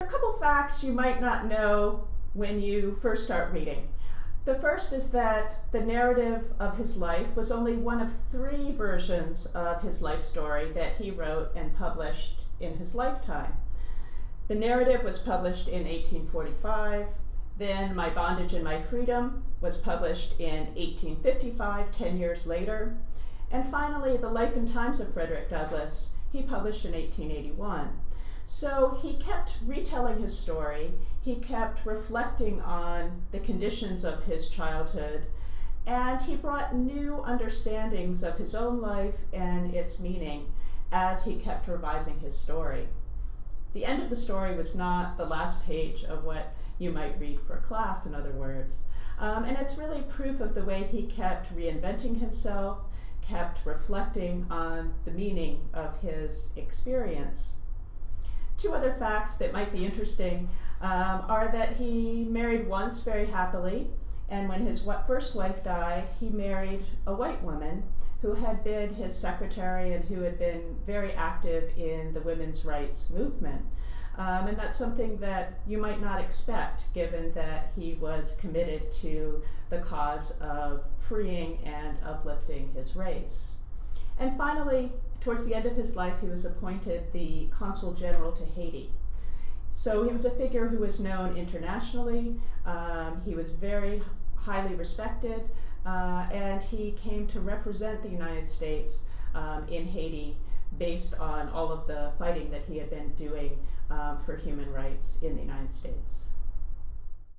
A couple facts you might not know when you first start reading. The first is that the narrative of his life was only one of 3 versions of his life story that he wrote and published in his lifetime. The narrative was published in 1845, then My Bondage and My Freedom was published in 1855, 10 years later, and finally The Life and Times of Frederick Douglass he published in 1881. So he kept retelling his story, he kept reflecting on the conditions of his childhood, and he brought new understandings of his own life and its meaning as he kept revising his story. The end of the story was not the last page of what you might read for class, in other words. And it's really proof of the way he kept reinventing himself, kept reflecting on the meaning of his experience. 2 other facts that might be interesting are that he married once very happily, and when his first wife died, he married a white woman who had been his secretary and who had been very active in the women's rights movement. And that's something that you might not expect, given that he was committed to the cause of freeing and uplifting his race. And finally, towards the end of his life, he was appointed the Consul General to Haiti. So he was a figure who was known internationally. He was very highly respected, and he came to represent the United States in Haiti based on all of the fighting that he had been doing for human rights in the United States.